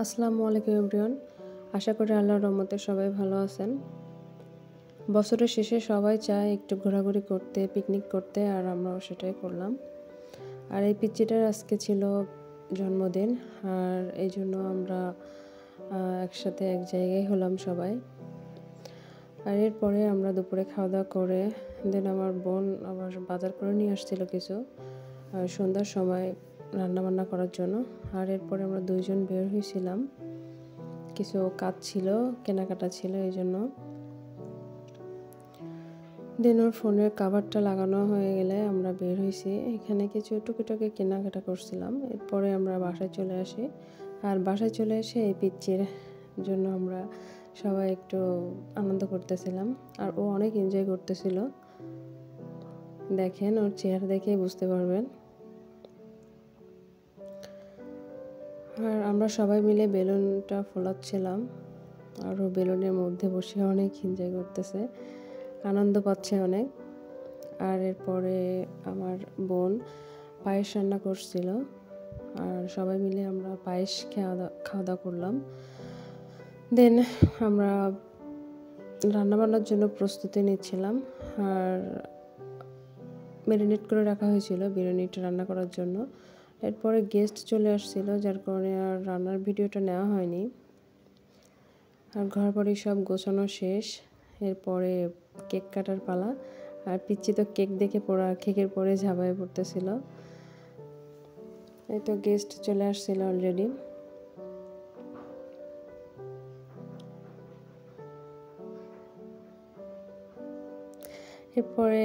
আসসালামু আলাইকুম এভরিওয়ান। আশা করি আল্লাহর রহমতে সবাই ভালো আছেন। বছরের শেষে সবাই চায় একটু ঘোরাঘুরি করতে, পিকনিক করতে, আর আমরাও সেটাই করলাম। আর এই পিচ্চিটার আজকে ছিল জন্মদিন, আর এই জন্য আমরা একসাথে এক জায়গায় হলাম সবাই। আর এরপরে আমরা দুপুরে খাওয়া দাওয়া করে দেন আমার বোন আবার বাজার করে নিয়ে আসছিল কিছু সন্ধ্যার সময় রান্নাবান্না করার জন্য। আর এরপরে আমরা দুইজন বের হয়েছিলাম, কিছু কাজ ছিল, কেনাকাটা ছিল, এই জন্য। দেন ওর ফোনের কাভারটা লাগানো হয়ে গেলে আমরা বের হয়েছি। এখানে কিছু টুকিটাকি কেনাকাটা করছিলাম। এরপরে আমরা বাসায় চলে আসি। আর বাসায় চলে এসে এই পিচ্চির জন্য আমরা সবাই একটু আনন্দ করতেছিলাম, আর ও অনেক এনজয় করতেছিল। দেখেন, ওর চেহারা দেখেই বুঝতে পারবেন। আর আমরা সবাই মিলে বেলুনটা ফোলাচ্ছিলাম, আর ও বেলুনের মধ্যে বসে অনেক এনজয় করতেছে, আনন্দ পাচ্ছে অনেক। আর এরপরে আমার বোন পায়েস রান্না করছিল, আর সবাই মিলে আমরা পায়েস খাওয়া দাওয়া করলাম। দেন আমরা রান্নাবান্নার জন্য প্রস্তুতি নিচ্ছিলাম। আর ম্যারিনেট করে রাখা হয়েছিল বিরিয়ানিটা রান্না করার জন্য। এরপরে গেস্ট চলে আসছিল, যার কারণে আর রান্নার ভিডিওটা নেওয়া হয়নি। আর ঘর বাড়ি সব গোছানো শেষ। এরপরে কেক কাটার পালা। আর পিচ্চি তো কেক দেখে কেকের পরে ঝাঁপায় পড়তেছিল। এই তো গেস্ট চলে আসছিল অলরেডি। এরপরে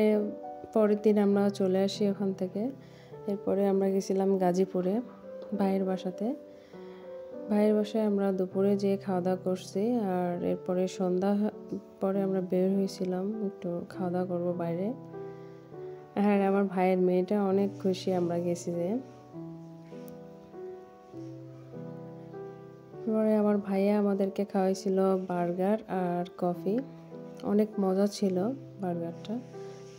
পরের দিন আমরা চলে আসি ওখান থেকে। এরপরে আমরা গেছিলাম গাজীপুরে ভাইয়ের বাসাতে। ভাইয়ের বাসায় আমরা দুপুরে যেয়ে খাওয়া দাওয়া করছি। আর এরপরে সন্ধ্যা পরে আমরা বের হয়েছিলাম একটু খাওয়া দাওয়া করবো বাইরে। আর আমার ভাইয়ের মেয়েটা অনেক খুশি আমরা গেছি যে। এরপরে আমার ভাইয়া আমাদেরকে খাওয়াইছিল বার্গার আর কফি, অনেক মজা ছিল বার্গারটা।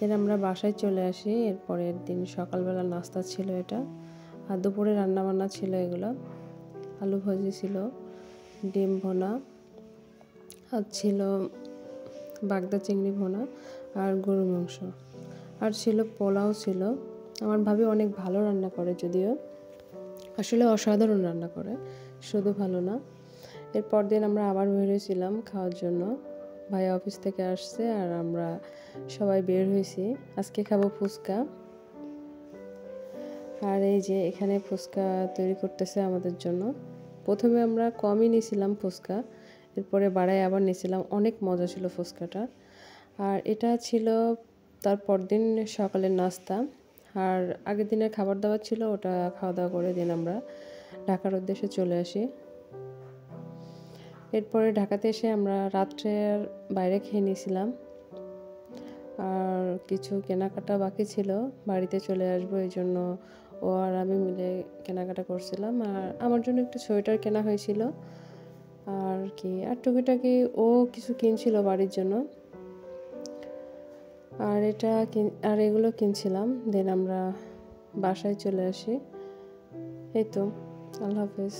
এর আমরা বাসায় চলে আসি। এরপরের দিন সকালবেলা নাস্তা ছিল এটা, আর দুপুরে রান্নাবান্না ছিল এগুলো। আলু ভাজি ছিল, ডিম ভোনা, আর ছিল বাগদা চিংড়ি ভোনা, আর গরু মাংস, আর ছিল পোলাও ছিল। আমার ভাবি অনেক ভালো রান্না করে, যদিও আসলে অসাধারণ রান্না করে, শুধু ভালো না। এরপর দিন আমরা আবার বের হয়েছিলাম খাওয়ার জন্য। ভাই অফিস থেকে আসছে, আর আমরা সবাই বের হয়েছি। আজকে খাবো ফুচকা। আর এই যে এখানে ফুচকা তৈরি করতেছে আমাদের জন্য। প্রথমে আমরা কমই নিয়েছিলাম ফুচকা, এরপরে বাড়াই আবার নিয়েছিলাম। অনেক মজা ছিল ফুচকাটা। আর এটা ছিল তারপর দিন সকালের নাস্তা। আর আগের দিনের খাবার দাবার ছিল, ওটা খাওয়া দাওয়া করে দিন আমরা ঢাকার উদ্দেশ্যে চলে আসি। এরপরে ঢাকাতে এসে আমরা রাত্রে বাইরে খেয়ে নিয়েছিলাম। আর কিছু কেনাকাটা বাকি ছিল, বাড়িতে চলে আসবো, এই জন্য ও আর আমি মিলে কেনাকাটা করছিলাম। আর আমার জন্য একটা সোয়েটার কেনা হয়েছিল, আর কি আর টুকিটাকি ও কিছু কিনছিল বাড়ির জন্য। আর এগুলো কিনছিলাম। দেন আমরা বাসায় চলে আসি। এই তো, আল্লাহ হাফেজ।